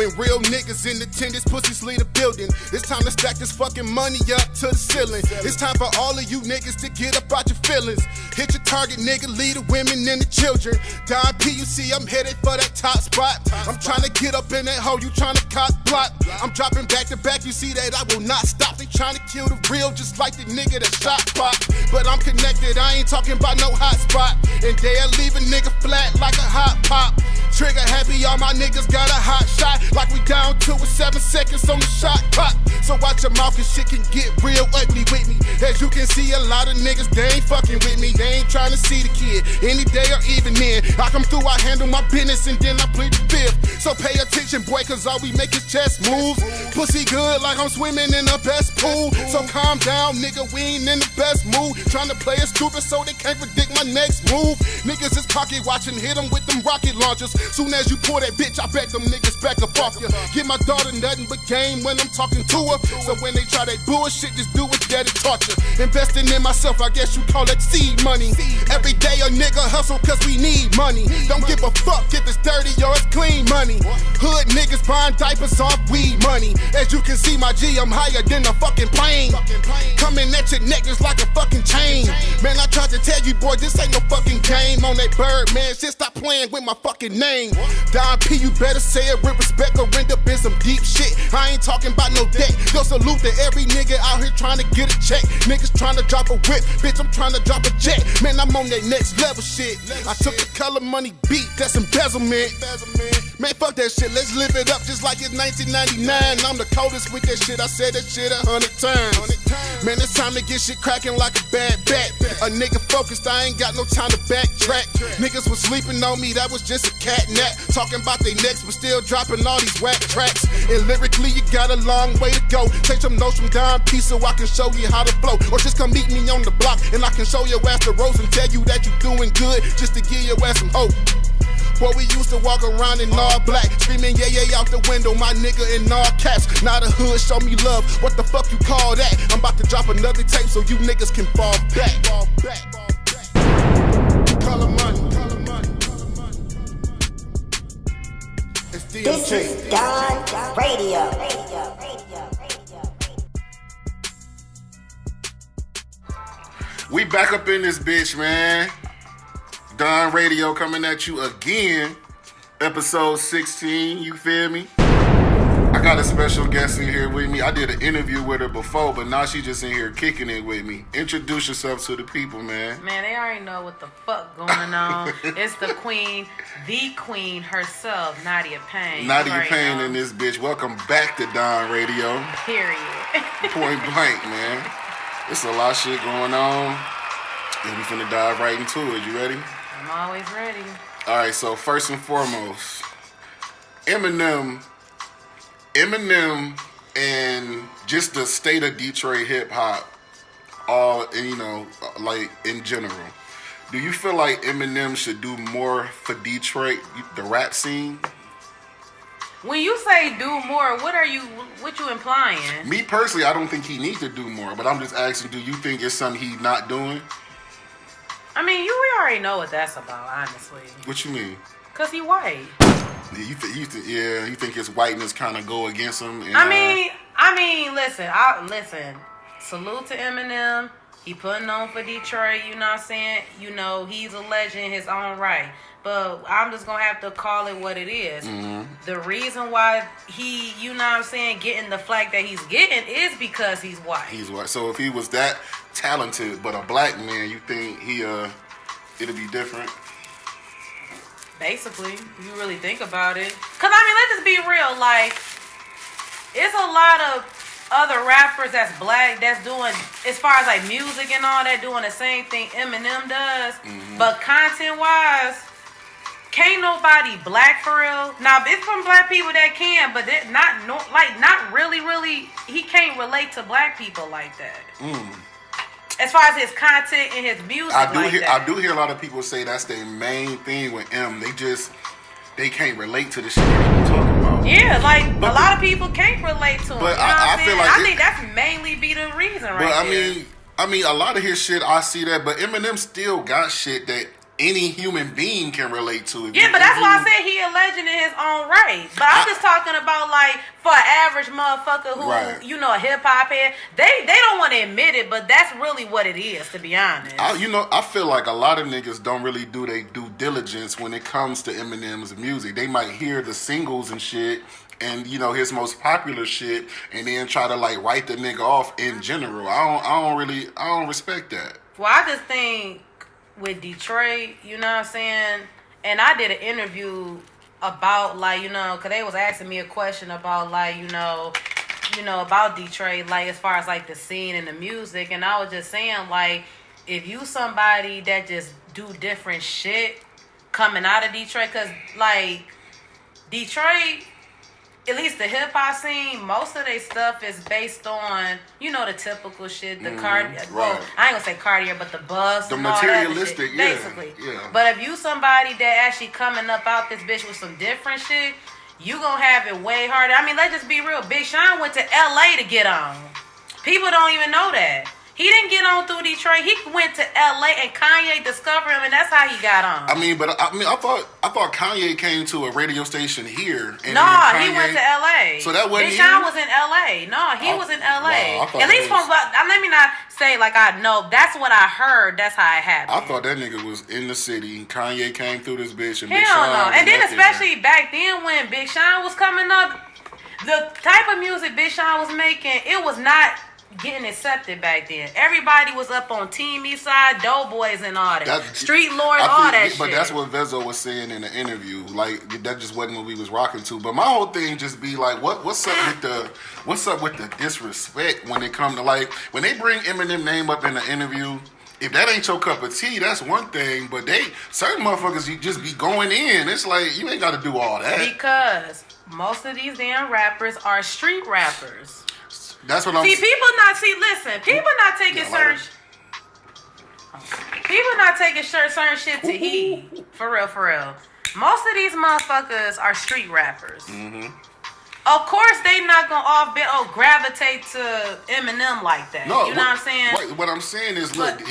When real niggas in attendance, pussies leave the building. It's time to stack this fucking money up to the ceiling. It's time for all of you niggas to get up out your feelings. Hit your target, nigga, lead the women and the children. Don PUC, I'm headed for that top spot. I'm trying to get up in that hole, you trying to cock block. I'm dropping back to back, you see that I will not stop. They trying to kill the real, just like the nigga that shot pop. But I'm connected, I ain't talking about no hot spot. And they'll leave a nigga flat like a hot pop. Trigger happy, all my niggas got a hot shot. Like we down to it, 7 seconds on the shot clock. So watch your mouth, cause shit can get real ugly with me. As you can see, a lot of niggas, they ain't fucking with me. They ain't trying to see the kid, any day or even then. I come through, I handle my business, and then I plead the fifth. So pay attention, boy, cause all we make is chest moves. Pussy good like I'm swimming in the best pool. So calm down, nigga, we ain't in the best mood. Trying to play it stupid so they can't predict my next move. Niggas is pocket watching, hit them with them rocket launchers. Soon as you pull that bitch, I bet them niggas back up off ya. Give my daughter nothing but game when I'm talking to her. So when they try that bullshit, just do what daddy taught you. Investing in myself, I guess you call that seed money. Every day a nigga hustle cause we need money. Don't give a fuck if it's dirty or it's clean money. Hood niggas buying diapers off weed money. As you can see, my G, I'm higher than a fucking plane. Coming at your neck just like a fucking chain. Man, I tried to tell you, boy, this ain't no fucking game. On that bird, man, shit, stop playing with my fucking name. Don P, you better say it with respect or end up in some deep shit. I ain't talking about no debt. Yo, salute to every nigga out here trying to get a check. Niggas trying to drop a whip, bitch, I'm trying to drop a jet. Man, I'm on that next level shit. I took the color money beat, that's embezzlement. Man, fuck that shit, let's live it up just like it's 1999. I'm the coldest with that shit, I said that shit 100 times. Man, it's time to get shit cracking like a bad bat. A nigga focused, I ain't got no time to backtrack. Niggas was sleeping on me, that was just a cat nap. Talking about they necks, but still dropping all these whack tracks. And lyrically, you got a long way to go. Take some notes from Don P so I can show you how to flow. Or just come meet me on the block and I can show your ass the ropes and tell you that you doing good just to give your ass some hope. Boy, we used to walk around in all black, screaming yeah, yeah, out the window, my nigga in all caps. Now the hood show me love, what the fuck you call that? I'm about to drop another tape so you niggas can fall back. Color money. This is Don Radio. We back up in this bitch, man. Don Radio coming at you again. Episode 16, you feel me? I got a special guest in here with me. I did an interview with her before, but now she just in here kicking it with me. Introduce yourself to the people, man. Man, they already know what the fuck going on. It's the queen herself, Nadia Payne. Nadia Payne in this bitch. Welcome back to Don Radio. Period. Point blank, man. It's a lot of shit going on. And we finna dive right into it. You ready? I'm always ready. All right, so first and foremost, Eminem, and just the state of Detroit hip hop, all, you know, like in general. Do you feel like Eminem should do more for Detroit, the rap scene? When you say do more, what you implying? Me personally, I don't think he needs to do more, but I'm just asking, do you think it's something he's not doing? I mean, we already know what that's about, honestly. What you mean? Cause he white. Yeah, you think his whiteness kind of go against him? And, I mean, listen. Salute to Eminem. He putting on for Detroit. You know what I'm saying? You know he's a legend in his own right. But I'm just gonna have to call it what it is. Mm-hmm. The reason why he, you know what I'm saying, getting the flack that he's getting is because he's white. He's white. So if he was that talented, but a black man, you think it'll be different? Basically, if you really think about it. Cause I mean, let's just be real. Like, it's a lot of other rappers that's black that's doing, as far as like music and all that, doing the same thing Eminem does. Mm-hmm. But content wise, can't nobody black for real. Now it's from black people that can, but not really. He can't relate to black people like that. Mm. As far as his content and his music, I do hear a lot of people say that's their main thing with M. They can't relate to the shit that they're talking about. Yeah, like a lot of people can't relate to him. But you know I feel like I think that's mainly be the reason, right? But I mean, a lot of his shit, I see that. But Eminem still got shit that any human being can relate to. Yeah, but that's why I said he a legend in his own right. But I'm just talking about like for an average motherfucker who you know a hip hop head, they don't want to admit it, but that's really what it is, to be honest. I feel like a lot of niggas don't really do their due diligence when it comes to Eminem's music. They might hear the singles and shit, and you know his most popular shit, and then try to like write the nigga off in general. I don't respect that. Well, I just think with Detroit, you know what I'm saying, and I did an interview about like, you know, because they was asking me a question about like, you know about Detroit, like as far as like the scene and the music, and I was just saying like, if you somebody that just do different shit coming out of Detroit, because like Detroit, at least the hip hop scene, most of their stuff is based on, you know, the typical shit, the Cartier. Well, I ain't gonna say Cartier, but the bus, the and materialistic, all that shit, basically. Yeah. But if you somebody that actually coming up out this bitch with some different shit, you gonna have it way harder. I mean, let's just be real. Big Sean went to LA to get on. People don't even know that. He didn't get on through Detroit. He went to LA and Kanye discovered him, and that's how he got on. I thought Kanye came to a radio station here. And he went to LA. So that wasn't Big Sean was in LA. No, he was in LA. Wow, at least from let me not say like I know. That's what I heard. That's how it happened. I thought that nigga was in the city. Kanye came through this bitch, and Hell Big Sean no. And then especially there. back then when Big Sean was coming up, the type of music Big Sean was making, it was not getting accepted back then. Everybody was up on Team Eastside, Doughboys and all that. Street Lords, all that shit. But that's what Vezzo was saying in the interview. Like, that just wasn't what we was rocking to. But my whole thing just be like, what's up with the disrespect when it come to, like, when they bring Eminem name up in the interview, if that ain't your cup of tea, that's one thing. But certain motherfuckers, you just be going in. It's like, you ain't got to do all that. Because most of these damn rappers are street rappers. That's what I'm saying. People not taking certain certain shit to heed. For real. Most of these motherfuckers are street rappers. Mm-hmm. Of course, they not gonna gravitate to Eminem like that. No, you know what I'm saying? What I'm saying is, look,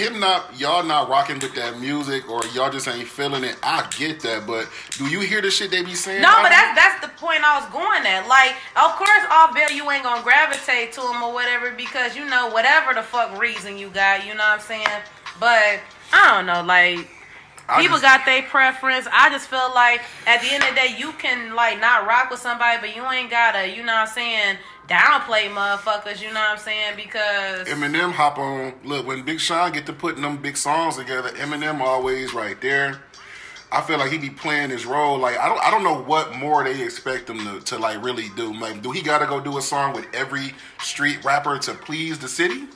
y'all not rocking with that music, or y'all just ain't feeling it. I get that, but do you hear the shit they be saying? No, but that's the point I was going at. Like, of course, off bill you ain't gonna gravitate to him or whatever because you know whatever the fuck reason you got. You know what I'm saying? But I don't know, like. People got their preference. I just feel like at the end of the day, you can like not rock with somebody, but you ain't gotta, you know what I'm saying, downplay motherfuckers, you know what I'm saying, because Eminem hop on. Look, when Big Sean get to putting them big songs together, Eminem always right there. I feel like he be playing his role. Like I don't know what more they expect him to like really do. Like, do he gotta go do a song with every street rapper to please the city?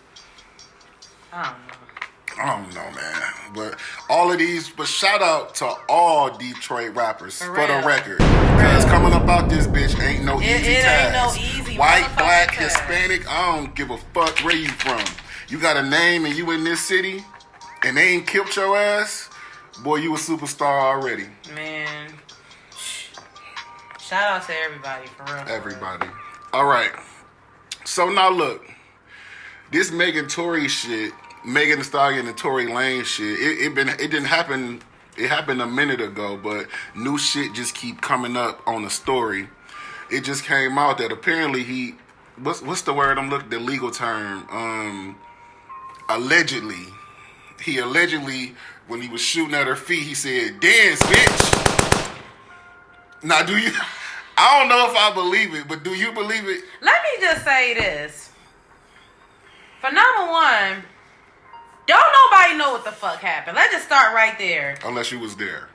I don't know, man. But all of these, but shout out to all Detroit rappers for the record. Because coming up out this bitch ain't no easy task. Ain't no easy white, black, Hispanic, I don't give a fuck where you from. You got a name and you in this city and they ain't killed your ass, boy, you a superstar already. Man. Shout out to everybody, for real. Everybody. All right. So now look, this Tory shit, Megan Thee Stallion and Tory Lanez shit, it didn't happen. It happened a minute ago, but new shit just keep coming up on the story. It just came out that apparently what's the word I'm looking, the legal term? Allegedly, when he was shooting at her feet, he said, "Dance, bitch." Now, I don't know if I believe it, but do you believe it? Let me just say this. For number one, don't nobody know what the fuck happened. Let's just start right there. Unless you was there.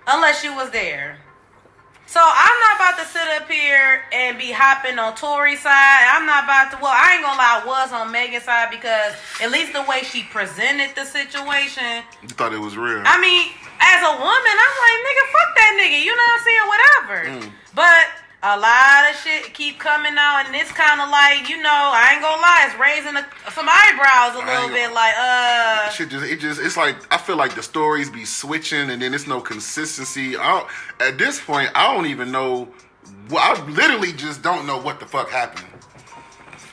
So I'm not about to sit up here and be hopping on Tory's side. I'm not about to, I ain't gonna lie, I was on Megan's side because at least the way she presented the situation. You thought it was real. I mean, as a woman, I'm like, nigga, fuck that nigga. You know what I'm saying? Whatever. But a lot of shit keep coming out, and it's kind of like, you know, I ain't gonna lie, it's raising some eyebrows a little bit, like, it's like, I feel like the stories be switching, and then it's no consistency. At this point, I don't even know, I literally just don't know what the fuck happened.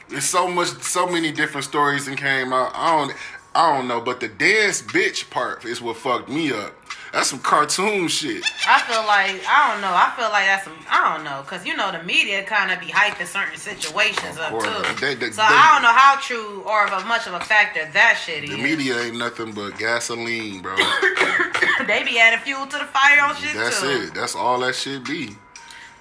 There's so many different stories that came out, I don't know, but the dance bitch part is what fucked me up. That's some cartoon shit. I feel like that's some. I don't know, cause you know the media kind of be hyping certain situations up too. So I don't know how true or of much of a factor that shit is. The media ain't nothing but gasoline, bro. They be adding fuel to the fire on shit That's too. That's it. That's all that shit be.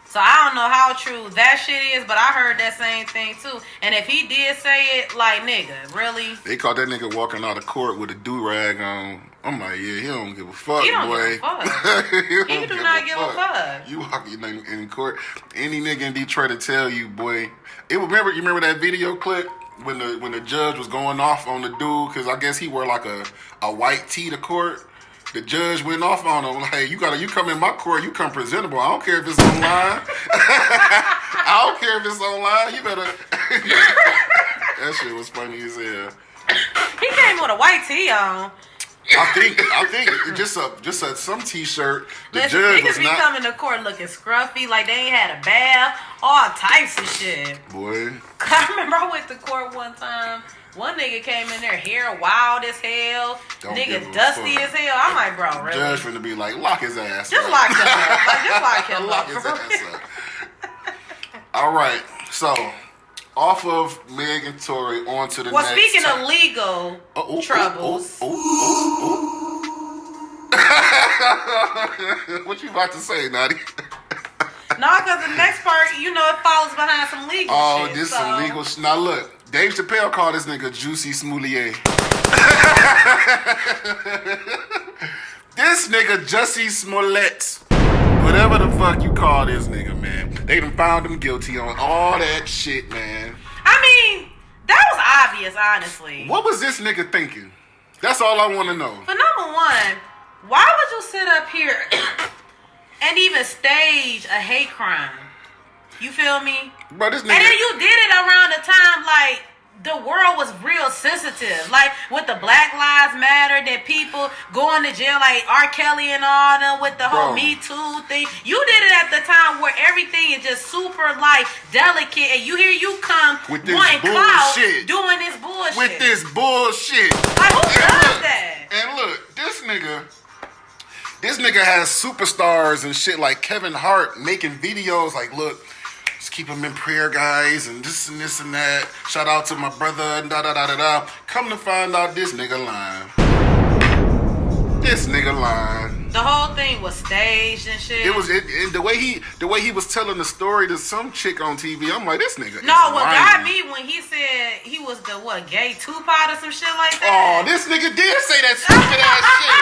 So I don't know how true that shit is, but I heard that same thing too. And if he did say it, like, nigga, really? They caught that nigga walking out of court with a do-rag on. I'm like, yeah, he don't give a fuck, He don't boy. give a fuck. he do not give a fuck. You walking in court, any nigga in Detroit to tell you, boy. You remember that video clip when the judge was going off on the dude because I guess he wore like a white tee to court. The judge went off on him like, you come in my court, you come presentable. I don't care if it's online. I don't care if it's online. You better. That shit was funny as hell. He came with a white tee on. I think just some t-shirt. The Listen, judge niggas was be not coming to court looking scruffy, like they ain't had a bath, all types of shit. boy. I remember I went to court one time. One nigga came in there, hair wild as hell, nigga dusty as hell. I'm like, bro, really? Judge finna be like, lock his ass Just up. lock him up. Like, just lock him Lock up. his For ass real. up. All right, so off of Meg and Tory, on to the Well, next. speaking of legal troubles. What you about to say, Naughty? No, because the next part, you know, it follows behind some legal shit. Oh, this so. some legal shit. Now look, Dave Chappelle called this nigga Juicy Smoulier. This nigga Jussie Smollett. Whatever the fuck you call this nigga, man. They done found him guilty on all that shit, man. I mean, that was obvious, honestly. What was this nigga thinking? That's all I want to know. For number one, why would you sit up here and even stage a hate crime? You feel me? Bro, this nigga. And then you did it around the time, like, the world was real sensitive. Like, with the Black Lives Matter, that people going to jail, like R. Kelly and all them, with the whole Me Too thing. You did it at the time where everything is just super, like, delicate, and you come with this wanting clout, bullshit. doing this bullshit. With this bullshit. Like, who does that? And look, this nigga has superstars and shit like Kevin Hart making videos like, look, just keep him in prayer, guys, and this and that. Shout out to my brother, and da-da-da-da-da. Come to find out, this nigga lying. This nigga lying. The whole thing was staged and shit. It was the way he was telling the story to some chick on TV. I'm like, this nigga. No, what got me when he said he was the gay Tupac or some shit like that. Oh, this nigga did say that stupid ass shit.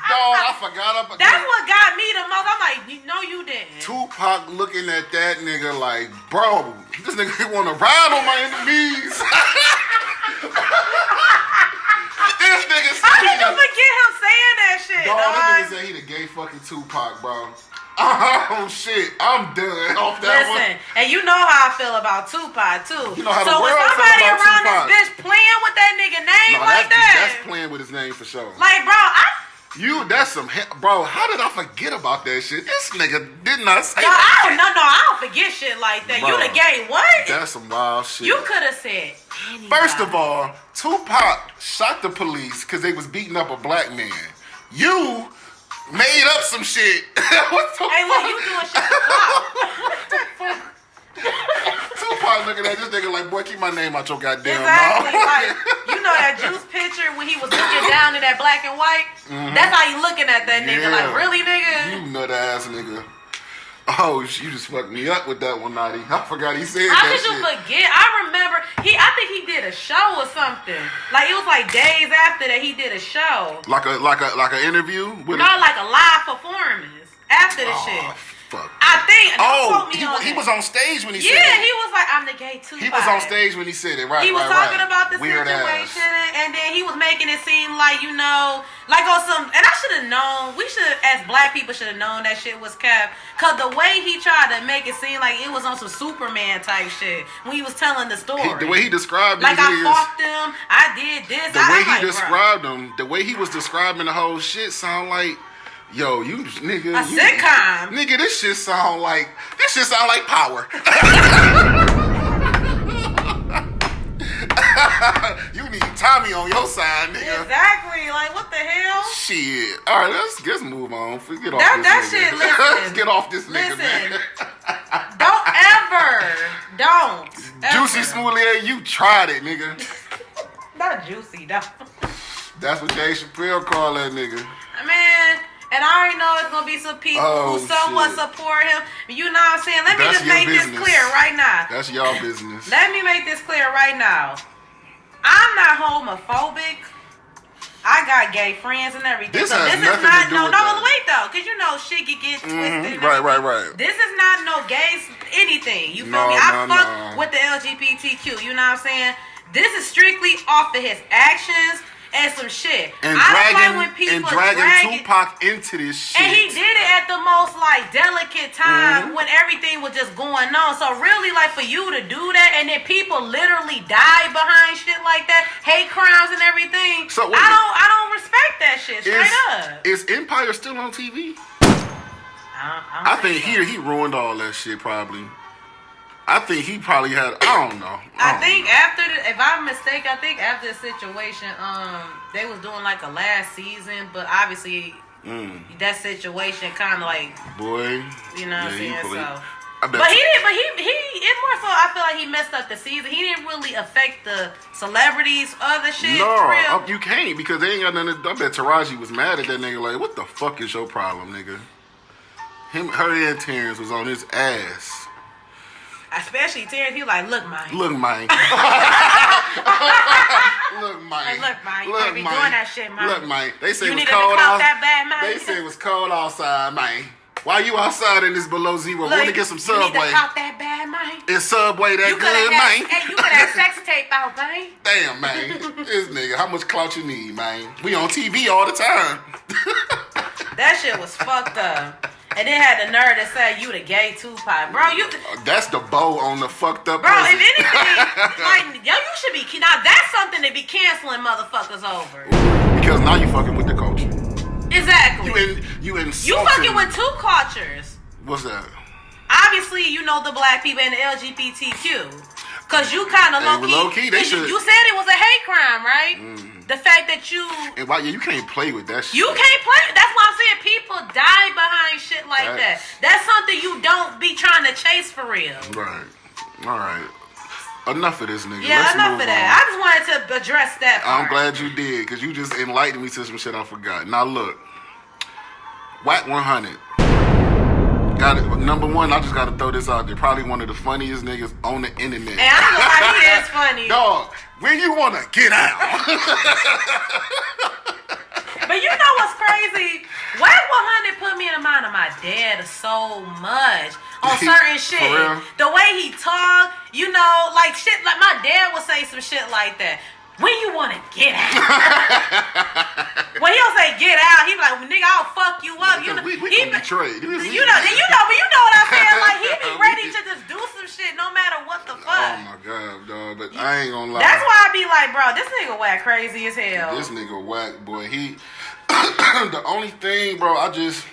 Dog, I forgot about that. That's what got me the most. I'm like, no, you didn't. Tupac looking at that nigga like, bro, this nigga want to ride on my enemies. This nigga said how did you forget him saying that shit, dog? dog? This nigga said he the gay fucking Tupac, bro. Oh shit, I'm done off that one. Listen, and you know how I feel about Tupac too. You know how the so when world feel somebody about around Tupac. this bitch playing with that nigga name like that's playing with his name for sure. Like, bro, that's some bro. How did I forget about that shit? This nigga did not say. No, I don't forget shit like that. Bro, you the gay what? That's some wild shit. You could have said anybody. First of all, Tupac shot the police because they was beating up a black man. You made up some shit. What the hey, look, you doing shit for clout. Tupac looking at this nigga like, boy, keep my name out your goddamn exactly. mouth. Like, you know that Juice picture when he was looking down in that black and white? Mm-hmm. That's how you looking at that nigga. Yeah. Like, really, nigga? You nut ass nigga. Oh, you just fucked me up with that one, Naughty. I forgot he said How that did you shit. forget? I remember I think he did a show or something. Like it was like days after that he did a show. Like an interview with like a live performance after the shit. Fuck. I think. He was on stage when he said it. Yeah, he was like, I'm the gay Tupac. He was on stage when he said it, right? He was talking about the Weird situation, ass. and then he was making it seem like, you know, like on some. And I should have known. We should, as black people, should have known that shit was cap. Cause the way he tried to make it seem like it was on some Superman type shit when he was telling the story. The way he described like him, I fucked him, I did this. The way he described him, the way he was describing the whole shit, sound like. Yo, you nigga. A sitcom. Nigga, this shit sound like Power. You need Tommy on your side, nigga. Exactly. Like, what the hell? Shit. All right, let's move on. Get off That this shit, nigga. listen. Let's get off this nigga, Listen. man. Don't ever. Juicy Smoothie, you tried it, nigga. Not juicy, though. That's what Dave Chappelle call that nigga. Man, and I already know it's gonna be some people who somewhat support him. You know what I'm saying? Let me just make this clear right now. That's y'all business. Let me make this clear right now. I'm not homophobic. I got gay friends and everything. This so has this is nothing not to do with that. wait though, because you know shit can get twisted. and Right. everything. This is not no gay anything. You feel me? I fuck with the LGBTQ. You know what I'm saying? This is strictly off of his actions and some shit. And I don't like when people dragging Tupac into this shit. And he did it at the most like delicate time when everything was just going on. So really, like for you to do that, and then people literally die behind shit like that, hate crimes and everything. So I don't respect that shit straight up. Is Empire still on TV? I think he ruined all that shit probably. I think he probably had. I don't know. I think after if I'm mistaken, I think after the situation, they was doing like a last season, but obviously that situation kind of like you know what I'm saying. But he didn't. But he it's more so. I feel like he messed up the season. He didn't really affect the celebrities other shit. No, you can't because they ain't got nothing. I bet Taraji was mad at that nigga. Like, what the fuck is your problem, nigga? Her and Terrence was on his ass. Especially Terrence, he like, look, mine. Look, mine. Look, mine. Like, look, mine. You can't be doing that shit, mine. Look, mine. They say you it was need cold to that bad, mine. They say it was cold outside, man. Why you outside in this below zero? Want to get some Subway? You need to caught that bad, man. Is Subway that good, man? Hey, you could have sex tape out, man. Damn, man. This nigga, how much clout you need, man? We on TV all the time. That shit was fucked up. And then had the nerve to say you the gay Tupac, bro. That's the bow on the fucked up. Bro, person. if anything, like yo, you should be now. That's something to be canceling motherfuckers over. Because now you fucking with the culture. Exactly. You fucking with two cultures. What's that? Obviously, you know the black people and the LGBTQ. Cause you kind of low key. They should. You said it was a hate crime, right? The fact that you and why you can't play with that shit. You can't play. That's why I'm saying people die behind shit like that. That's something you don't be trying to chase for real. Right. All right. Enough of this nigga. Yeah, Let's enough move of that. on. I just wanted to address that part. I'm glad you did because you just enlightened me to some shit I forgot. Now look, Whack 100. Got it. Number one, I just got to throw this out there. Probably one of the funniest niggas on the internet. And I don't know how he is funny. Dog, when you want to get out. But you know what's crazy? Whack 100 put me in the mind of my dad so much on certain shit. For real? The way he talk, you know, like shit, like my dad would say some shit like that. When you want to get out. When he'll say get out, he be like, well, nigga, I'll fuck you up. You know, we from Detroit. But you know what I'm saying? Like, he be ready to just do some shit no matter what the fuck. Oh my God, dog. But I ain't gonna lie. That's why I be like, bro, this nigga Whack crazy as hell. This nigga Whack, boy. He, the only thing, bro, I just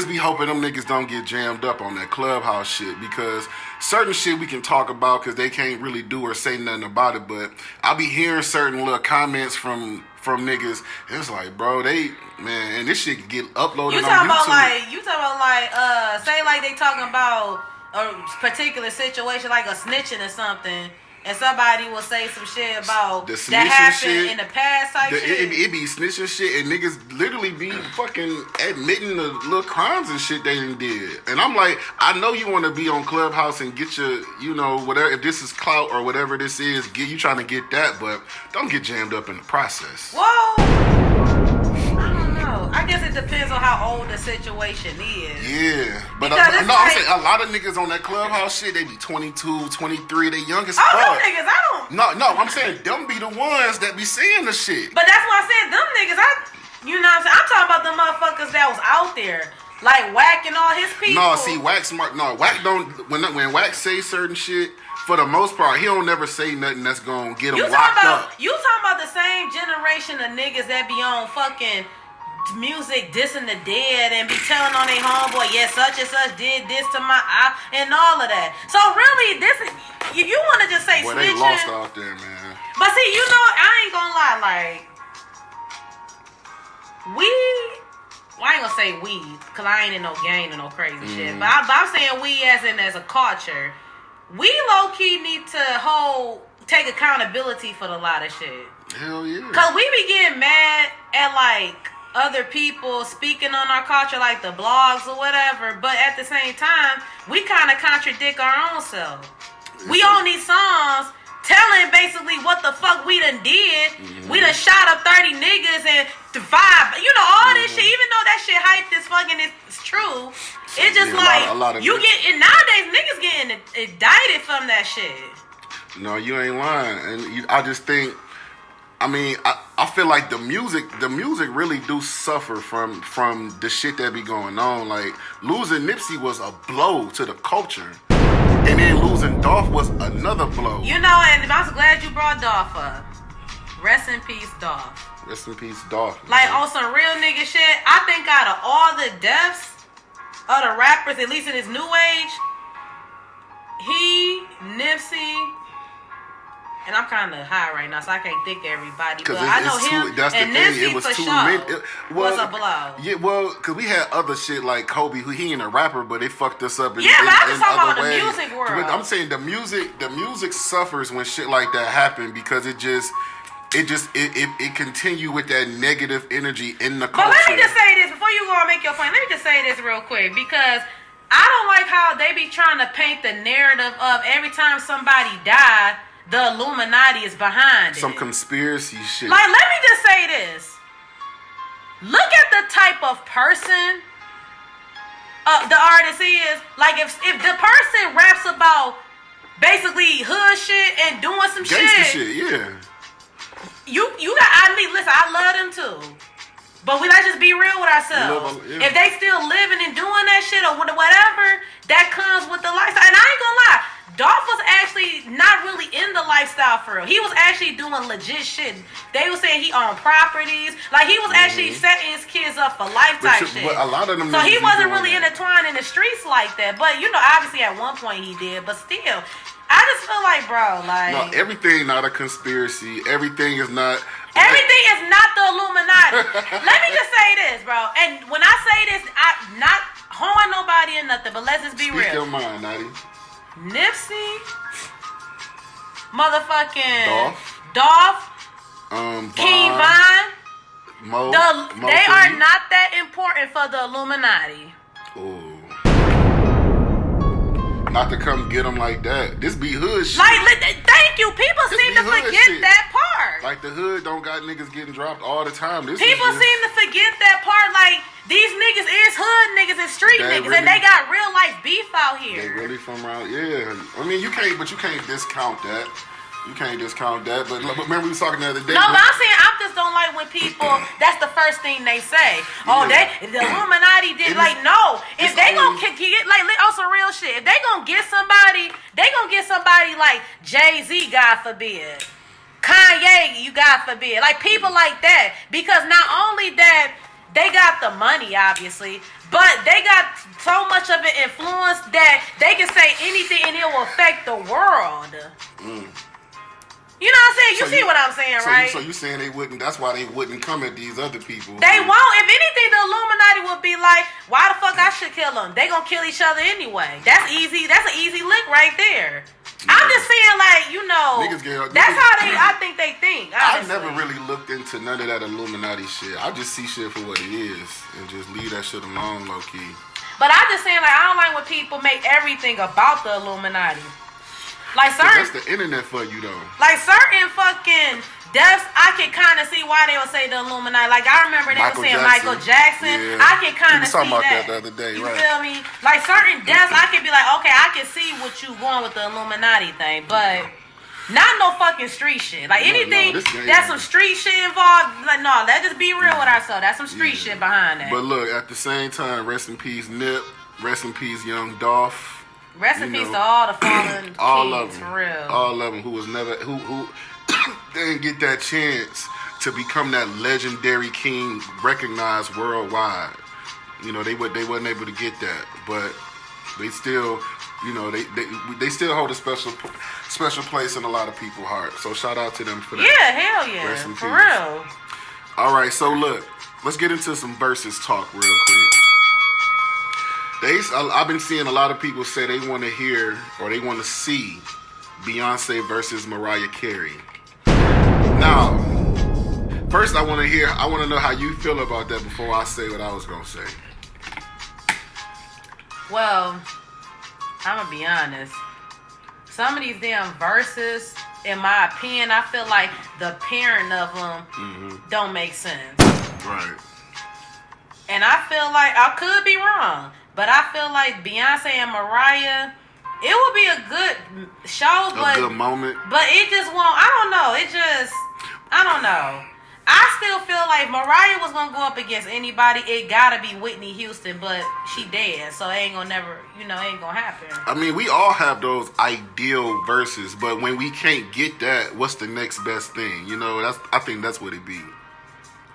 be hoping them niggas don't get jammed up on that Clubhouse shit because certain shit we can talk about because they can't really do or say nothing about it, but I be hearing certain little comments from niggas. It's like, bro, and this shit can get uploaded on YouTube. You talking about say like they talking about a particular situation like a snitching or something. And somebody will say some shit about the that happened shit, in the past type shit. It be snitching shit and niggas literally be fucking admitting the little crimes and shit they done did. And I'm like, I know you want to be on Clubhouse and get your, you know, whatever, if this is clout or whatever this is, you trying to get that, but don't get jammed up in the process. Whoa! I don't know. I guess it depends on how old the situation is. Yeah. But I'm saying a lot of niggas on that Clubhouse shit, they be 22, 23, they young as fuck. Them niggas, I don't. No, I'm saying them be the ones that be saying the shit. But that's why I said them niggas, you know what I'm saying? I'm talking about the motherfuckers that was out there. Like Whack and all his people. No, see, Whack smart. No, Whack don't. When Whack say certain shit, for the most part, he don't never say nothing that's gonna get him locked up. You talking about the same generation of niggas that be on fucking music dissing the dead and be telling on their homeboy, yeah, such and such did this to my eye and all of that. So really, this is, if you want to just say boy, snitching, they lost out there, man. But see, you know, I ain't gonna lie, like, I ain't gonna say we, cause I ain't in no gang or no crazy shit. But I'm saying we as a culture. We low key need to take accountability for a lot of shit. Hell yeah. Cause we be getting mad at like other people speaking on our culture, like the blogs or whatever. But at the same time, we kind of contradict our own self. We own these songs telling basically what the fuck we done did. We done shot up 30 niggas and five, you know, all this shit. Even though that shit hyped as fucking it's true. It's just a lot of you get, and nowadays niggas getting indicted from that shit. No, you ain't lying. And I just think, I mean, I feel like the music really do suffer from the shit that be going on. Like, losing Nipsey was a blow to the culture. And then losing Dolph was another blow. You know, and I'm glad you brought Dolph up. Rest in peace, Dolph. Rest in peace, Dolph. Like, on some real nigga shit, I think out of all the deaths of the rappers, at least in his new age, he, Nipsey, and I'm kind of high right now, so I can't think of everybody. But I know him and Nipsey for sure was a blow. Yeah, well, because we had other shit like Kobe, who he ain't a rapper, but they fucked us up in, but I'm just talking other about ways. The music world. But I'm saying the music suffers when shit like that happen because it continue with that negative energy in the culture. But let me just say this before you go and make your point. Let me just say this real quick because I don't like how they be trying to paint the narrative of every time somebody died, the Illuminati is behind it. Some conspiracy shit. Like, let me just say this. Look at the type of person the artist is. Like, if the person raps about basically hood shit and doing some gangsta shit, yeah. You got, I mean, listen, I love them too. But let's just be real with ourselves. Yeah. If they still living and doing that shit or whatever, that comes with the lifestyle. And I ain't gonna lie, Dolph was actually not really in the lifestyle for real. He was actually doing legit shit. They were saying he owned properties. Like, he was actually setting his kids up for lifetime shit. But a lot of them. So he wasn't really intertwined in the streets like that. But, you know, obviously at one point he did. But still, I just feel like, bro, like... No, everything not a conspiracy. Everything is not... Everything is not the Illuminati. Let me just say this, bro. And when I say this, I'm not hoeing nobody or nothing, but let's just be real. Speak your mind, Natty. Nipsey, motherfucking Dolph, King Von, Mo, they are not that important for the Illuminati. Ooh. Not to come get them like that. This be hood shit. Like, thank you. People seem to forget that part. Like, the hood don't got niggas getting dropped all the time. People seem to forget that part. Like, these niggas is hood niggas and street niggas, really, and they got real life beef out here. They really from around, yeah. I mean, you can't discount that. You can't discount that. But remember we was talking the other day. No, but I'm saying I just don't like when people, that's the first thing they say. Oh, the Illuminati did. Like, no. If they gonna get, like, on some real shit, if they gonna get somebody, like Jay-Z, God forbid. Kanye, you God forbid. Like, people like that. Because not only that, they got the money, obviously, but they got so much of an influence that they can say anything and it will affect the world. You know what I'm saying? You see what I'm saying, right? So you saying they wouldn't, that's why they wouldn't come at these other people. They won't. If anything, the Illuminati would be like, why the fuck I should kill them? They gonna kill each other anyway. That's easy. That's an easy lick right there. Yeah. I'm just saying, like, you know, that's how I think they think. Honestly. I never really looked into none of that Illuminati shit. I just see shit for what it is and just leave that shit alone, low key. But I'm just saying, like, I don't like when people make everything about the Illuminati. Like, certain, that's the internet for you, though. Like, certain fucking deaths, I can kind of see why they would say the Illuminati. Like, I remember they were saying Michael Jackson. Yeah. I can kind of see talking about that the other day, you right? feel me? Like, certain deaths, I can be like, okay, I can see what you going with the Illuminati thing, but not no fucking street shit. Like, anything that's some street shit involved, like, no, let's just be real with ourselves. That's some street shit behind that. But look, at the same time, rest in peace, Nip. Rest in peace, Young Dolph. Rest in peace to all the fallen kids, for real. All of them who was never, who didn't get that chance to become that legendary king recognized worldwide. You know, they wasn't able to get that, but they still you know, they still hold a special place in a lot of people's hearts. So shout out to them for that. Yeah, hell yeah, Rest in for peace. real. All right, so look, let's get into some verses talk real quick. I've been seeing a lot of people say they want to hear or they want to see Beyonce versus Mariah Carey. Now, first I want to know how you feel about that before I say what I was going to say. Well, I'm going to be honest. Some of these damn verses, in my opinion, I feel like the pairing of them don't make sense. Right. And I feel like, I could be wrong, but I feel like Beyonce and Mariah, it would be a good show, but a good moment. But it just won't. I don't know. I don't know. I still feel like Mariah was gonna go up against anybody. It gotta be Whitney Houston, but she dead, so it ain't gonna ain't gonna happen. I mean, we all have those ideal verses, but when we can't get that, what's the next best thing? You know, I think that's what it be.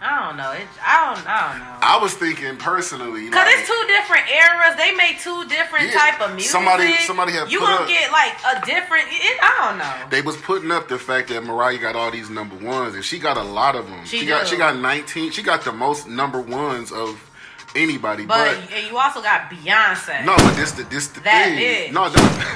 I don't know. I don't know. I was thinking personally, because it's two different eras. They make two different type of music. Somebody have you put gonna up, get like a different. I don't know. They was putting up the fact that Mariah got all these number ones, and she got a lot of them. She got 19. She got the most number ones of anybody. But and you also got Beyonce. No, but this the that thing. Bitch. No,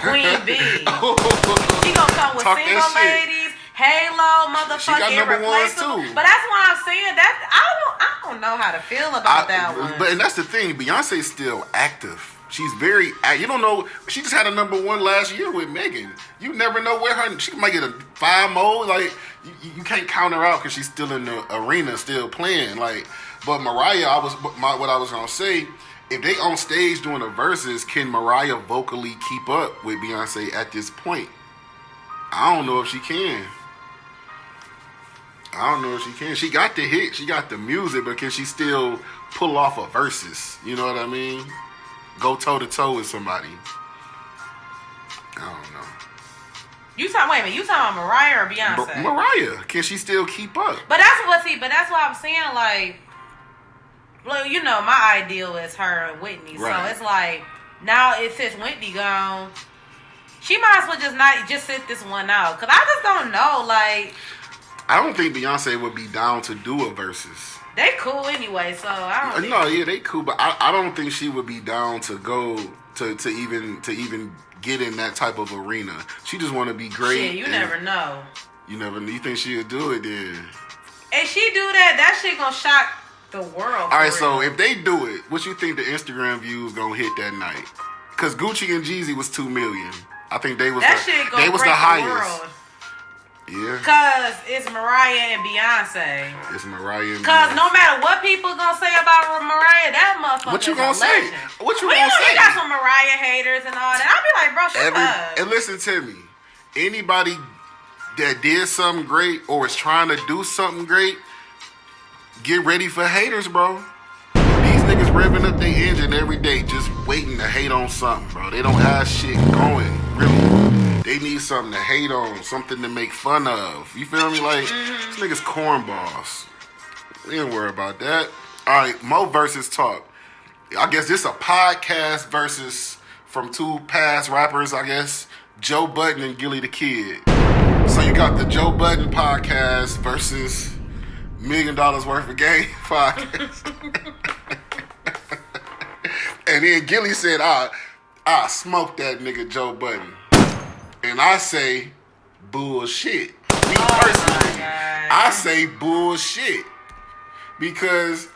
Queen Bee. She gonna come with single ladies. Halo, motherfucking she got number ones too. too. But that's why I'm saying that I don't know how to feel about that one. But and that's the thing, Beyonce's still active. She's very. You don't know. She just had a number one last year with Megan. You never know where she might get a 5 more. Like you can't count her out because she's still in the arena, still playing. Like, but Mariah, what I was gonna say. If they on stage doing a verses, can Mariah vocally keep up with Beyonce at this point? I don't know if she can. She got the hit, she got the music, but can she still pull off a verses? You know what I mean? Go toe to toe with somebody. I don't know. You talking about Mariah or Beyonce? Mariah, can she still keep up? But that's why I'm saying, like, well, you know, my ideal is her and Whitney. Right. So it's like, now since Whitney gone, she might as well just sit this one out. Because I just don't know, like, I don't think Beyonce would be down to do a versus. They cool anyway, so I don't. No, yeah, they cool, but I don't think she would be down to go to even get in that type of arena. She just want to be great. Shit, you never know. You think she'll do it then? If she do that shit gonna shock the world. All right, so if they do it, what you think the Instagram views gonna hit that night? Because Gucci and Jeezy was 2 million. I think they was the highest. World. Yeah. Cause it's Mariah and Beyonce. It's Mariah and Cause Beyonce. no matter what people gonna say about Mariah, that motherfucker. What you gonna say? What you gonna say? You got some Mariah haters and all that. I'll be like, bro, shut up. And listen to me. Anybody that did something great or is trying to do something great, get ready for haters, bro. These niggas revving up their engine every day, just waiting to hate on something, bro. They don't have shit going, really. They need something to hate on, something to make fun of. You feel me? Like, this nigga's cornballs. We ain't worry about that. All right, more versus talk. I guess this a podcast versus from two past rappers, I guess. Joe Budden and Gilly the Kid. So you got the Joe Budden podcast versus $1 Million Worth of Game podcast. And then Gilly said, I smoked that nigga Joe Budden. And I say, bullshit. Me personally, I say bullshit. Because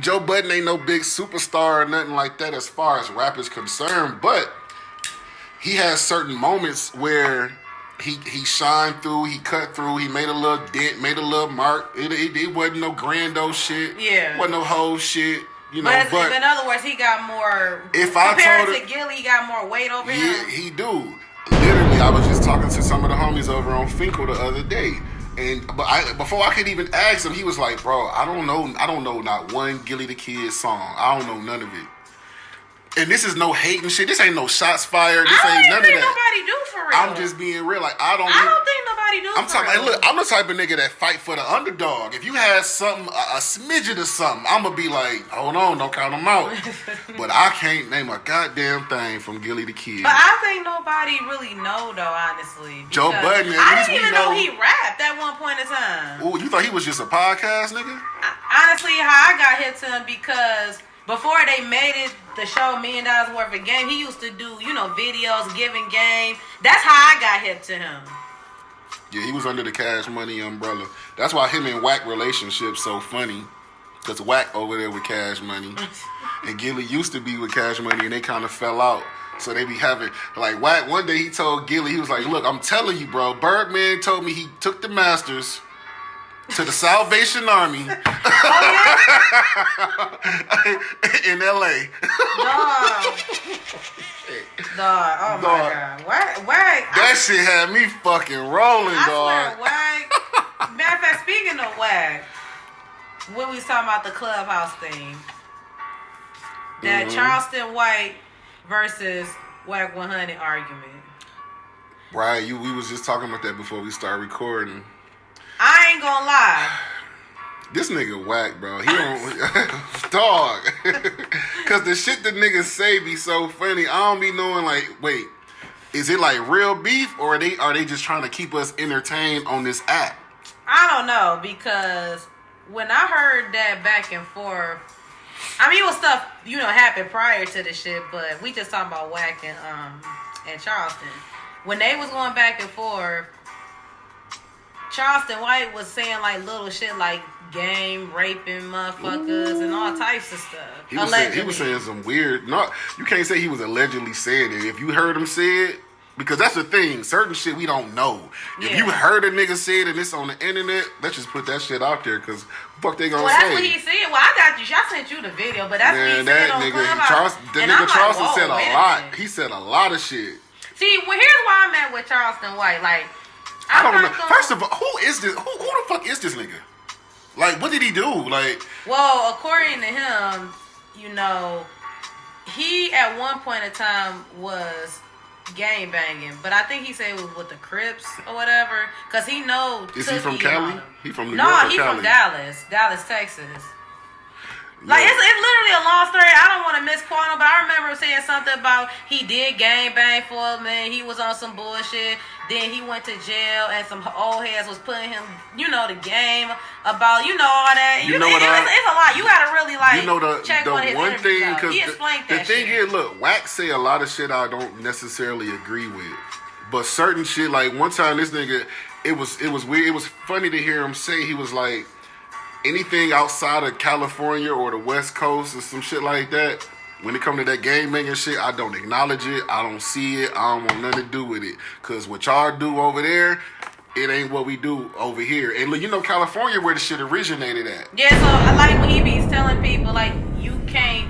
Joe Budden ain't no big superstar or nothing like that as far as rap is concerned. But he has certain moments where he shined through, he cut through, he made a little dent, made a little mark. It wasn't no grando shit. Yeah. Wasn't no whole shit. You know, but in other words, he got more. If I compared told to Gilly, he got more weight over him. Yeah, he do. Literally, I was just talking to some of the homies over on Finkel the other day, before I could even ask him, he was like, "Bro, I don't know not one Gilly the Kid song. I don't know none of it." And this is no hating shit. This ain't no shots fired. This ain't none of that. Nobody do for real. I'm just being real. Like I don't think nobody nobody do. I'm talking. Hey, look, I'm the type of nigga that fight for the underdog. If you had something, a smidget of something, I'ma be like, hold on, don't count them out. But I can't name a goddamn thing from Gilly the Kid. But I think nobody really know though, honestly. Joe Budden. I didn't even know he rapped at one point in time. Ooh, you thought he was just a podcast nigga? Honestly, how I got hit to him because before they made it, the show $1 Million Worth of Game, he used to do, videos, giving game. That's how I got hip to him. Yeah, he was under the Cash Money umbrella. That's why him and Wack relationship so funny. Because Wack over there with Cash Money. And Gilly used to be with Cash Money and they kind of fell out. So they be having, like Wack, one day he told Gilly, he was like, look, I'm telling you, bro, Birdman told me he took the Masters to the Salvation Army in L.A. Dog, oh my God. Wack. That shit had me fucking rolling, dog. I swear, Wack. Matter of fact, speaking of Wack, when we was talking about the Clubhouse thing, that Charleston White versus Wack 100 argument. Right, we was just talking about that before we started recording. I ain't gonna lie. This nigga Wack, bro. He don't dog. Cause the shit the niggas say be so funny. I don't be knowing like, wait, is it like real beef or are they just trying to keep us entertained on this app? I don't know, because when I heard that back and forth, I mean it was stuff, happened prior to the shit, but we just talking about Wack and Charleston. When they was going back and forth, Charleston White was saying like little shit like game raping motherfuckers and all types of stuff. He was saying some weird. No, you can't say he was allegedly saying it. If you heard him say it, because that's the thing. Certain shit we don't know. If you heard a nigga say it and it's on the internet, let's just put that shit out there because fuck they gonna say. Well, that's what he said. Well, I got you. I sent you the video, but that's what he said on Clubhouse. The nigga Charleston said a lot. He said a lot of shit. See, well, here's why I'm at with Charleston White. Like, I don't know. First of all, who is this? Who the fuck is this nigga? Like, what did he do? Like, well, according to him, he at one point in time was gang banging, but I think he said it was with the Crips or whatever, cause he knows. Is he from Cali? He from New York? No, he from Dallas, Texas. Like, it's literally a long story. I don't want to misquote him, but I remember him saying something about he did gang bang for a man. He was on some bullshit. Then he went to jail, and some old heads was putting him, the game about, all that. It's a lot. You got to really, check on his one thing, because he explained that the thing shit. is, look, Wack say a lot of shit I don't necessarily agree with. But certain shit, like, one time this nigga, it was weird. It was funny to hear him say, he was like, anything outside of California or the West Coast or some shit like that, when it comes to that game making shit, I don't acknowledge it. I don't see it. I don't want nothing to do with it. Because what y'all do over there, it ain't what we do over here. And look, California where the shit originated at. Yeah, so I like when he be telling people, like, you can't,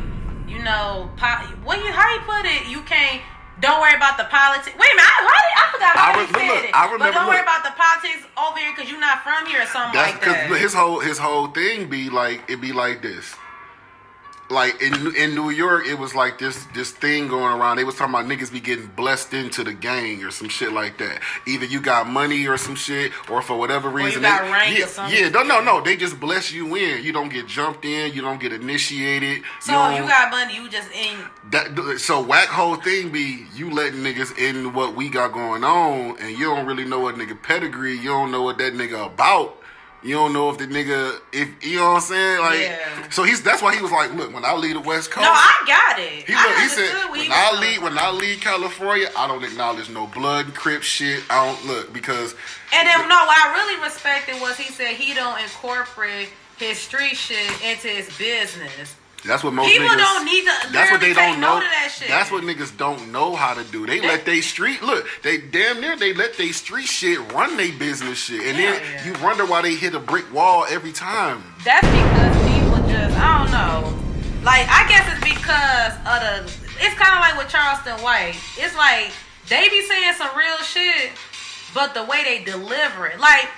how he put it, you can't, don't worry about the politics. Wait a minute, I forgot how he said it. But don't worry about the politics over here because you're not from here or something like that. Because his whole thing be like, it be like this. Like in New York, it was like this thing going around. They was talking about niggas be getting blessed into the gang or some shit like that. Either you got money or some shit, or for whatever reason, or you got rank or something. Yeah, no. They just bless you in. You don't get jumped in. You don't get initiated. So you got money, you just in. So Wack whole thing be you letting niggas in what we got going on, and you don't really know what nigga pedigree. You don't know what that nigga about. You don't know if the nigga, if you know what I'm saying, like. Yeah. So that's why he was like, look, when I leave the West Coast, no, I got it. He said, when I leave California, I don't acknowledge no blood and Crip shit. I don't look because. And then what I really respected was he said he don't incorporate his street shit into his business. That's what most people niggas don't need to. That's what they don't know. That shit. That's what niggas don't know how to do. They let they street They damn near they let they street shit run they business shit, and then you wonder why they hit a brick wall every time. That's because people just I don't know. Like I guess it's because of the. It's kind of like with Charleston White. It's like they be saying some real shit, but the way they deliver it, like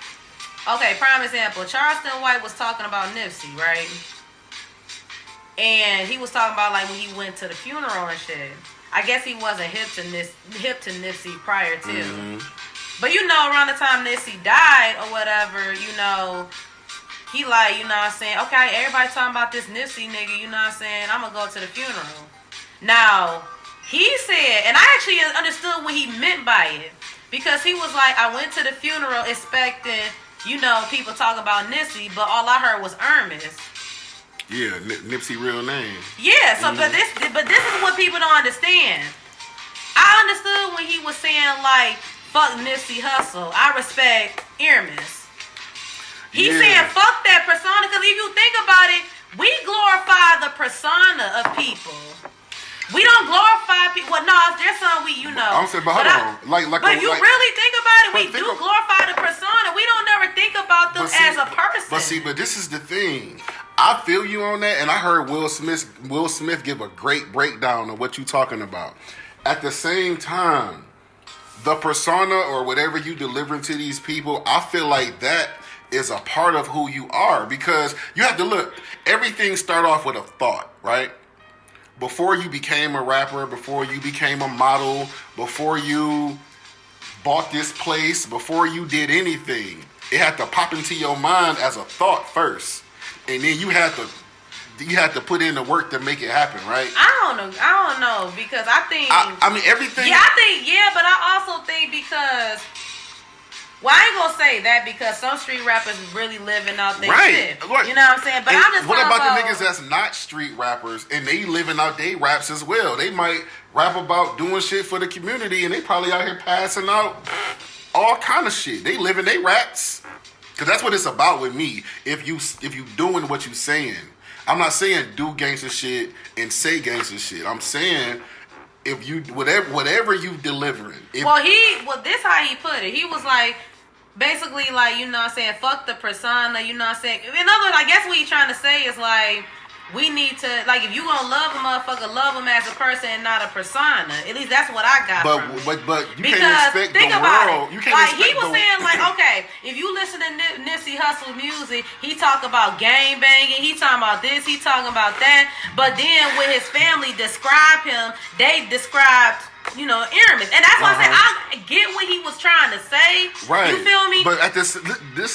okay, prime example. Charleston White was talking about Nipsey, right? And he was talking about like when he went to the funeral and shit. I guess he wasn't hip to Nipsey prior to. But you know, around the time Nipsey died or whatever, you know, he like, you know what I'm saying, okay, everybody talking about this Nipsey nigga, you know what I'm saying, I'm gonna go to the funeral. Now, he said, and I actually understood what he meant by it, because he was like, I went to the funeral expecting, you know, people talking about Nipsey, but all I heard was Ernest. Yeah, Nipsey real name. Yeah, so but this is what people don't understand. I understood when he was saying like, fuck Nipsey Hussle, I respect Ernest. He's saying fuck that persona, because if you think about it, we glorify the persona of people. We don't glorify people. Well, no, if there's some we, you know. I'm saying, but hold on. But you really think about it, we do glorify the persona. We don't never think about them as a person. But this is the thing. I feel you on that, and I heard Will Smith give a great breakdown of what you're talking about. At the same time, the persona or whatever you delivering to these people, I feel like that is a part of who you are, because you have to look. Everything start off with a thought, right? Before you became a rapper, before you became a model, before you bought this place, before you did anything, it had to pop into your mind as a thought first, and then you had to put in the work to make it happen, right? I don't know because I think I mean everything. Yeah, but I also think because. Well, I ain't gonna say that because some street rappers really living out their shit. Right. You know what I'm saying? But I'm just what about the niggas that's not street rappers and they living out their raps as well? They might rap about doing shit for the community and they probably out here passing out all kind of shit. They living their raps. Cause that's what it's about with me. If you doing what you saying. I'm not saying do gangster shit and say gangster shit. I'm saying if you whatever you delivering. This how he put it. He was like, basically, like, you know what I'm saying, fuck the persona, you know what I'm saying. In other words, I guess what he's trying to say is like, we need to, like, if you gonna love a motherfucker, love him as a person and not a persona. At least that's what I got from it. But you can't expect the world. You can't like, expect he was saying, like, okay, if you listen to Nipsey Hussle music, he talk about gang banging, he talking about this, he talking about that. But then when his family describe him, they described, you know, Ernest. And that's why I said I get what he was trying to say. Right. You feel me? But at this is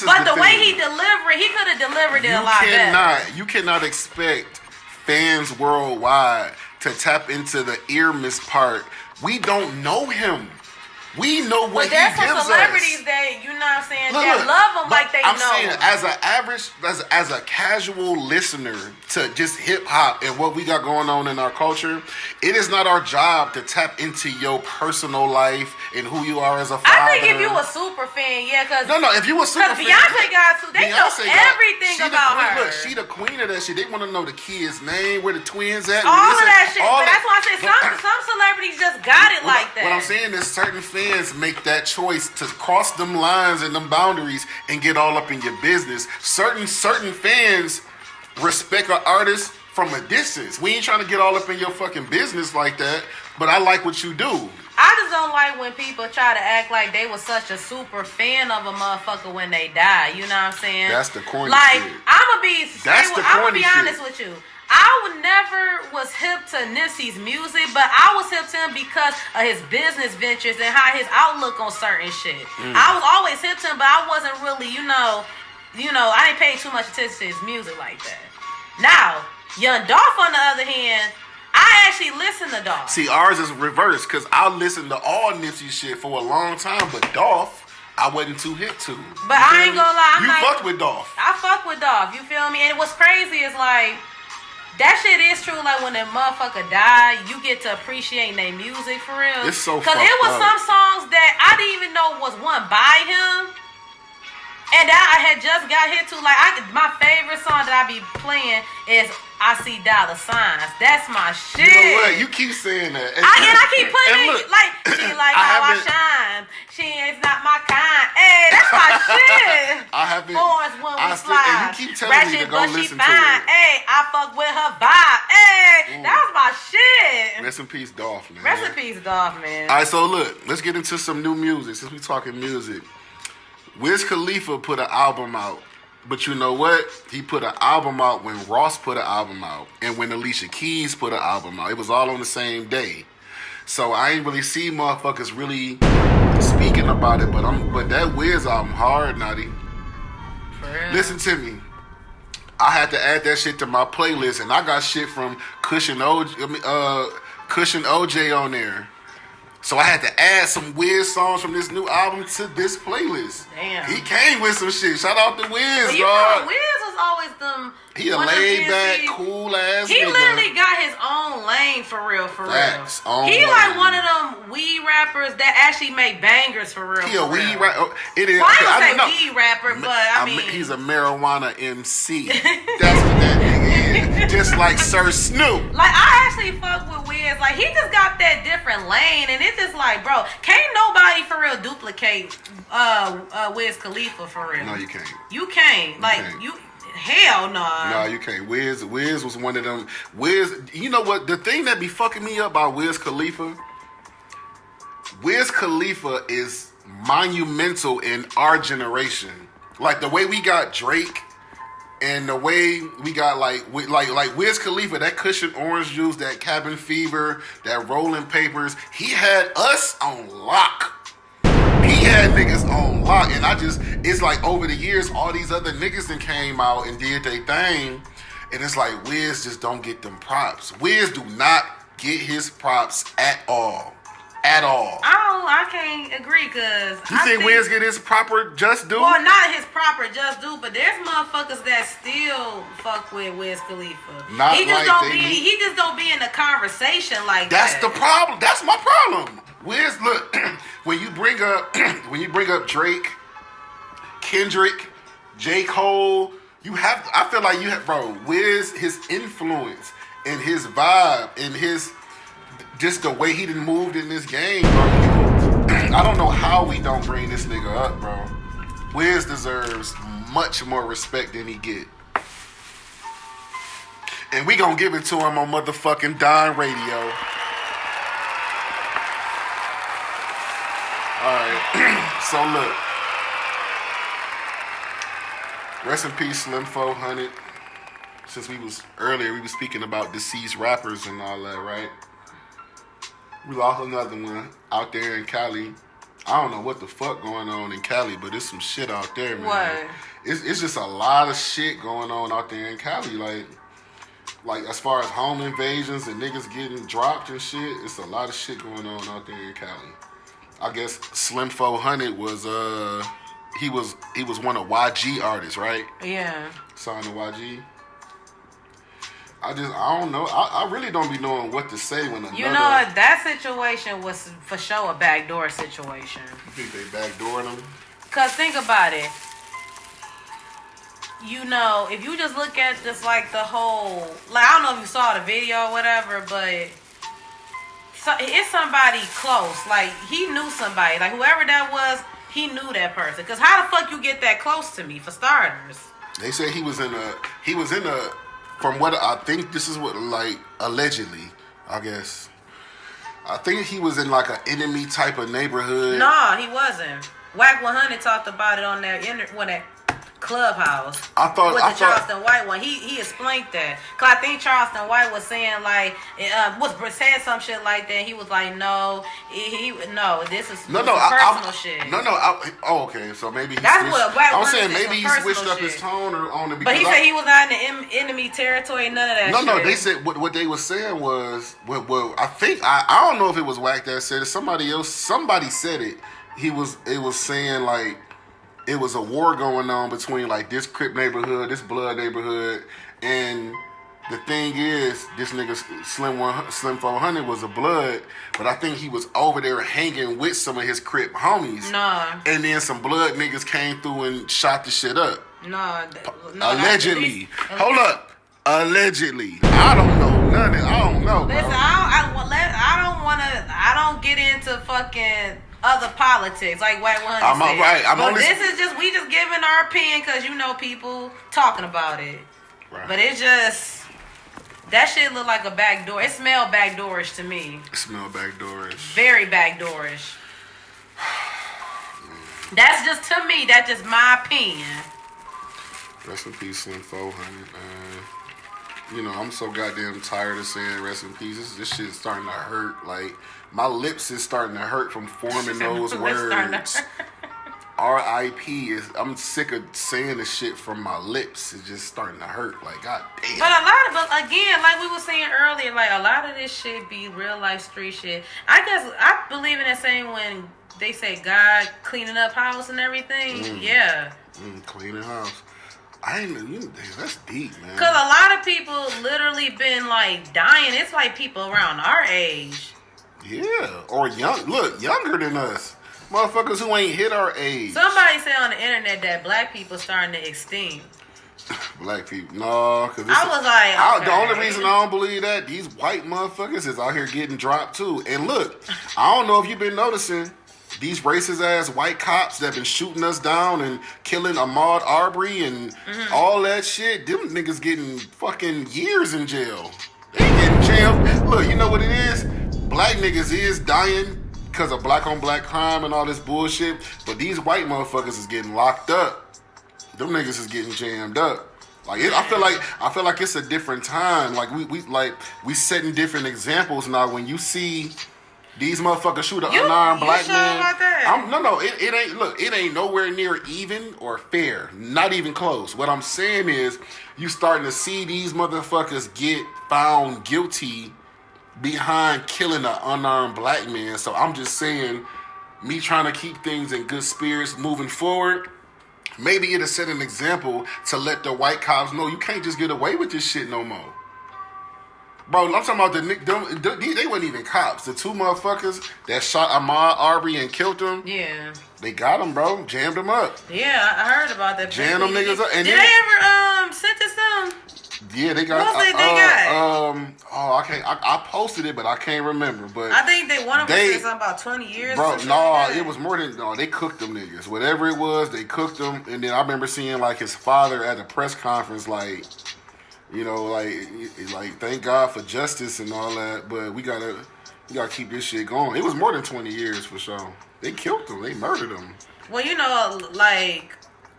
but the thing. way he delivered, he could have delivered it a lot better. You cannot expect fans worldwide to tap into the Ernest part. We don't know him. We know what he gives us. But there's some celebrities that, you know what I'm saying, that love him like they know. I'm saying, as a casual listener to just hip hop and what we got going on in our culture, it is not our job to tap into your personal life and who you are as a father. I think if you a super fan, because if you a super fan, Beyonce got to, they know everything about her. Look, she the queen of that shit. They want to know the kid's name, where the twins at, all of that shit. But that's why I said some celebrities just got it like that. What I'm saying is certain fans make that choice to cross them lines and them boundaries and get all up in your business. Certain fans respect an artist from a distance. We ain't trying to get all up in your fucking business like that, but I like what you do. I just don't like when people try to act like they was such a super fan of a motherfucker when they die. You know what I'm saying? That's the corny shit. Like, I'm gonna be honest with you. I never was hip to Nipsey's music, but I was hip to him because of his business ventures and how his outlook on certain shit. I was always hip to him, but I wasn't really, you know, I didn't pay too much attention to his music like that. Now, Young Dolph, on the other hand, I actually listen to Dolph. See, ours is reversed because I listened to all Nipsey shit for a long time, but Dolph, I wasn't too hip to. But I ain't gonna lie, you fucked with Dolph. I fuck with Dolph, you feel me? And what's crazy is like, that shit is true. Like when that motherfucker died, you get to appreciate their music for real. It's so because it was some songs that I didn't even know was one by him, and that I had just got hit to. Like my favorite song that I be playing is "I See Dollar Signs." That's my shit. You know what? You keep saying that, and I keep putting it like she like how I shine. She is not my kind. Hey, that's my shit. I haven't. Boys when we slide. And you keep telling me to go listen to it. Hey, I fuck with her vibe. Hey, that was my shit. Rest in peace, Dolph, man. Rest in peace, Dolph, man. All right, so look, let's get into some new music since we talking music. Wiz Khalifa put an album out, but you know what? He put an album out when Ross put an album out, and when Alicia Keys put an album out. It was all on the same day. So I ain't really see motherfuckers really speaking about it. But that Wiz album hard, Naughty. For real. Listen to me. I had to add that shit to my playlist, and I got shit from Cushion OJ on there. So I had to add some Wiz songs from this new album to this playlist. Damn. He came with some shit. Shout out to Wiz, Well, you dog. know, Wiz was always them. He a one of them laid back, GNC cool ass He nigga. literally got his own lane for real, Facts. real. Own He lane. like one of them weed rappers that actually make bangers for real. He a for weed real. rapper. It is. Well, I don't don't know. say weed rapper, but I mean he's a marijuana MC. That's what that nigga is. Just like Sir Snoop. Like I actually fuck with Wiz. Like he just got that different lane, and it's just like, bro, can't nobody for real duplicate Wiz Khalifa for real. No, you can't. You can't. Like can't. you. Hell no. No, you can't. Wiz was one of them. Wiz, you know what? The thing that be fucking me up about Wiz Khalifa is monumental in our generation. Like the way we got Drake and the way we got like Wiz Khalifa, that Cushion Orange Juice, that Cabin Fever, that Rolling Papers, he had us on lock. He had niggas on lock, and it's like over the years, all these other niggas that came out and did their thing, and it's like Wiz just don't get them props. Wiz do not get his props at all. At all. I can't agree, cause You think Wiz get his proper just due? Well, not his proper just due, but there's motherfuckers that still fuck with Wiz Khalifa. Not he just like don't they be. need- He just don't be in the conversation like That's that. the problem. That's my problem. Wiz, look, when you bring up Drake, Kendrick, J. Cole, I feel like you have, bro, Wiz, his influence and his vibe and just the way he done moved in this game, bro. I don't know how we don't bring this nigga up, bro. Wiz deserves much more respect than he get. And we gonna give it to him on motherfucking Don Radio. Alright, so look. Rest in peace, Slim 400. Since we was speaking about deceased rappers and all that, right? We lost another one out there in Cali. I don't know what the fuck going on in Cali, but there's some shit out there, man. What? It's just a lot of shit going on out there in Cali, like as far as home invasions and niggas getting dropped and shit. It's a lot of shit going on out there in Cali. I guess Slim 400 was he was one of YG artists, right? Yeah. Signed to YG. I don't know. I really don't be knowing what to say when another. You know what? That situation was for sure a backdoor situation. You think they backdoored them? Cause think about it. You know, if you just look at just like the whole, like I don't know if you saw the video or whatever, but it's somebody close. Like he knew somebody. Like whoever that was, he knew that person. Cause how the fuck you get that close to me, for starters? They say he was in a. From what I think, this is what, like, allegedly, I guess. I think he was in like an enemy type of neighborhood. No, he wasn't. Whack 100 talked about it on that Clubhouse. I thought Charleston White one. He explained that. Cause I think Charleston White was saying like said some shit like that. He was like, no, this is personal shit. Okay, so maybe he That's switched. what Whack I was 100 saying said, maybe he some switched personal up his shit. tone or on it. But he said he was not in the enemy territory. None of that. No, shit. they said what they were saying was, well, I think I don't know if it was Whack that said it. Somebody said it. It was saying like it was a war going on between like this Crip neighborhood, this Blood neighborhood, and the thing is, this nigga Slim 400 was a Blood, but I think he was over there hanging with some of his Crip homies. No. And then some Blood niggas came through and shot the shit up. No. Allegedly. Hold up. Allegedly. I don't know none of it. I don't know, bro. Listen, I don't get into fucking other politics like White 100 I'm said. right. We just giving our opinion because you know people talking about it. Right. But it just, that shit look like a backdoor. It smelled backdoorish to me. It smelled backdoorish. Very backdoorish. That's just, to me, that's just my opinion. Rest in peace, Slim 400, man. you know, I'm so goddamn tired of saying rest in peace. This shit's starting to hurt. Like, my lips is starting to hurt from forming those words. R.I.P. I'm sick of saying the shit from my lips. It's just starting to hurt. Like, god damn. But again, like we were saying earlier, like a lot of this shit be real life street shit. I guess I believe in that saying when they say God cleaning up house and everything. Yeah. Cleaning house. I ain't damn, that's deep, man. Cause a lot of people literally been like dying. It's like people around our age. Yeah, or younger than us. Motherfuckers who ain't hit our age. Somebody said on the internet that black people starting to extinct. Black people, no, because I was like, okay. The only reason I don't believe that these white motherfuckers is out here getting dropped too. And look, I don't know if you've been noticing these racist ass white cops that been shooting us down and killing Ahmaud Arbery and all that shit. Them niggas getting fucking years in jail. They getting jailed. Look, you know what it is? Black niggas is dying because of black on black crime and all this bullshit, but these white motherfuckers is getting locked up. Them niggas is getting jammed up. Like I feel like it's a different time. Like we setting different examples now. When you see these motherfuckers shoot an unarmed black man, about that? It ain't. Look, it ain't nowhere near even or fair. Not even close. What I'm saying is, you starting to see these motherfuckers get found guilty behind killing an unarmed black man. So I'm just saying, me trying to keep things in good spirits moving forward, maybe it'll set an example to let the white cops know you can't just get away with this shit no more. Bro, I'm talking about they weren't even cops. The two motherfuckers that shot Ahmaud Arbery and killed him. Yeah. They got him, bro. Jammed him up. Yeah, I heard about that. Jammed them niggas up. And did they ever sentence them? Yeah, they got. What they got? I can't. I posted it, but I can't remember. But I think one of them said something about 20 years. Bro, it was more than. No, they cooked them niggas. Whatever it was, they cooked them. And then I remember seeing like his father at a press conference, like, you know, like thank God for justice and all that. But we gotta keep this shit going. It was more than 20 years for sure. They killed them. They murdered them. Well, you know, like.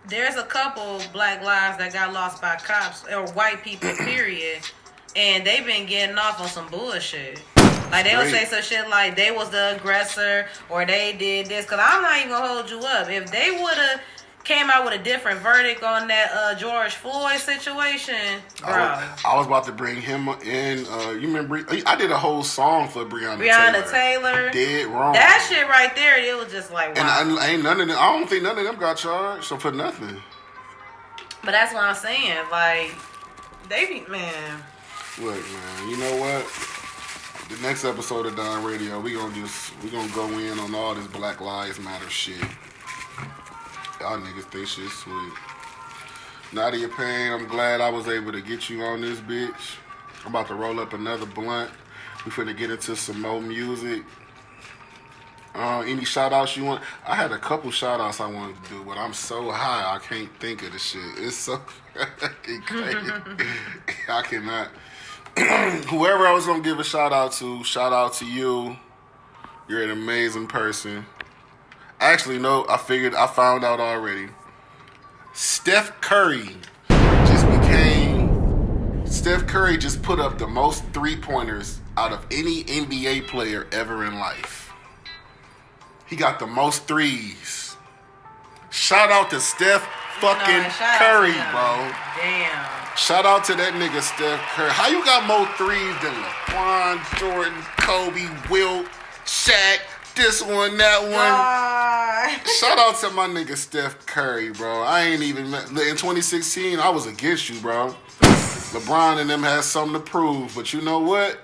There's a couple black lives that got lost by cops or white people, period. And they've been getting off on some bullshit. Like, they would say some shit like they was the aggressor or they did this. Because I'm not even going to hold you up. If they would have came out with a different verdict on that George Floyd situation, bro. I was about to bring him in. You remember? I did a whole song for Breonna Taylor. Dead wrong. That shit right there, it was just like, wow. And ain't none of them. I don't think none of them got charged. So for nothing. But that's what I'm saying. Like, they be, man. Look, man. You know what? The next episode of Don Radio, we gonna go in on all this Black Lives Matter shit. Y'all niggas think shit sweet. Nadia Payne, I'm glad I was able to get you on this bitch. I'm about to roll up another blunt. We finna get into some more music. Any shout outs you want? I had a couple shout outs I wanted to do, but I'm so high I can't think of the shit. It's so fucking crazy. I cannot. Whoever I was gonna give a shout out to you. You're an amazing person. Actually, no, I found out already. Steph Curry just put up the most 3-pointers out of any NBA player ever in life. He got the most threes. Shout out to Steph fucking Curry, bro. Damn. Shout out to that nigga Steph Curry. How you got more threes than LeBron, Jordan, Kobe, Wilt, Shaq, this one, that one. Shout out to my nigga Steph Curry, bro. I ain't even in 2016. I was against you, bro. LeBron and them had something to prove, but you know what?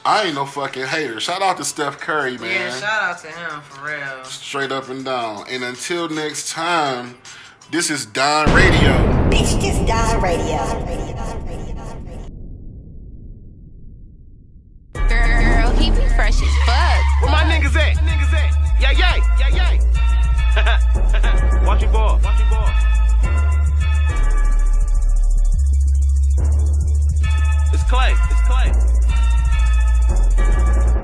I ain't no fucking hater. Shout out to Steph Curry, man. Yeah, shout out to him for real. Straight up and down. And until next time, this is Don Radio. Bitch, this Don Radio. Girl, he be fresh as fuck. Where my niggas at? Yeah. Watch your ball. It's Clay.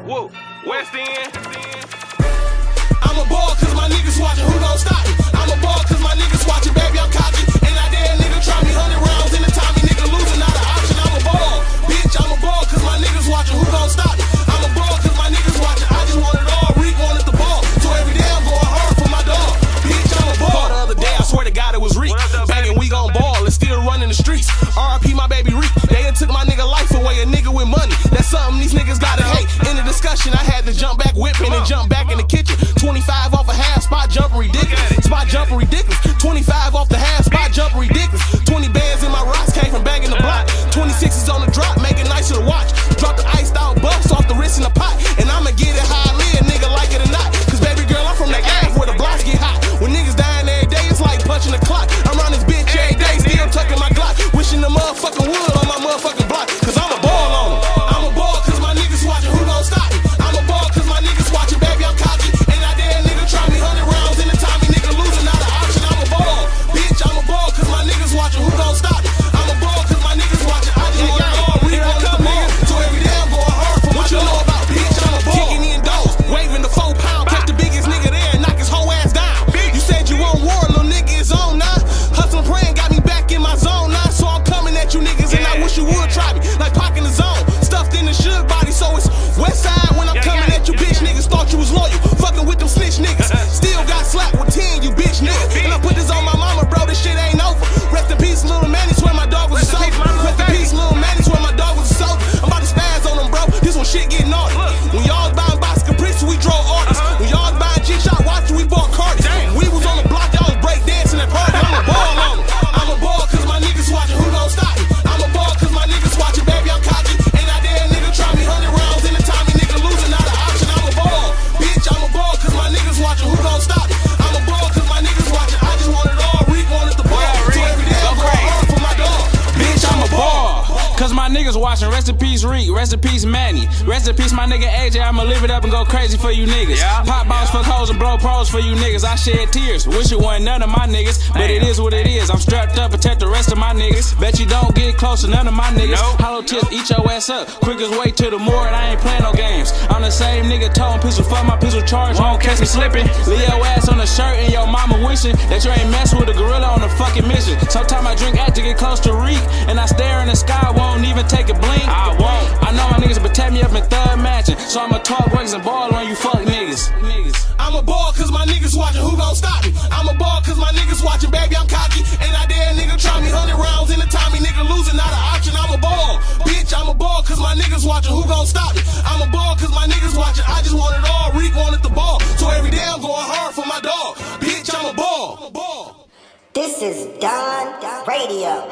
Whoa, West End. I'm a ball cause my niggas watching, who gon' stop me? I'm a ball cause my niggas watching, baby, I'm cocky. And I dare a nigga try me 100 rounds in the Tommy, nigga losing, not an option. I'm a ball. rest in peace Reek, rest in peace Manny, rest in peace my nigga AJ. I'ma live it up and go crazy for you niggas. Pop bottles, fuck hoes, and blow pros for you niggas. I shed tears, wish it wasn't none of my niggas, but it is what it is. I'm strapped up, protect the rest of my niggas. Bet you don't get close to none of my niggas. Hollow tips, eat your ass up. Quickest way to the morgue, I ain't playing no games. I'm the same nigga towing pistol, fuck my pistol charge, won't catch me slipping. Leave your ass on the shirt and your mama wishing that you ain't mess with a gorilla on a fucking mission. Sometimes I drink at to get close to Reek, and I stare in the sky, won't even take a blink. I won't. I know my niggas protect me up in third matching, so I'ma talk works and ball on you fuck niggas. I'm a ball cause my niggas watching, who gon' stop me? I'm a ball cause my niggas watching, baby, I'm cocky. And I dare a nigga try me 100 rounds in the Tommy, nigga losing, not an option. I'm a ball, bitch, I'm a ball cause my niggas watching, who gon' stop me? I'm a ball cause my niggas watching, I just want it all, Reek wanted the ball. So every day I'm going hard for my dog, bitch, I'm a ball. This is Don Radio.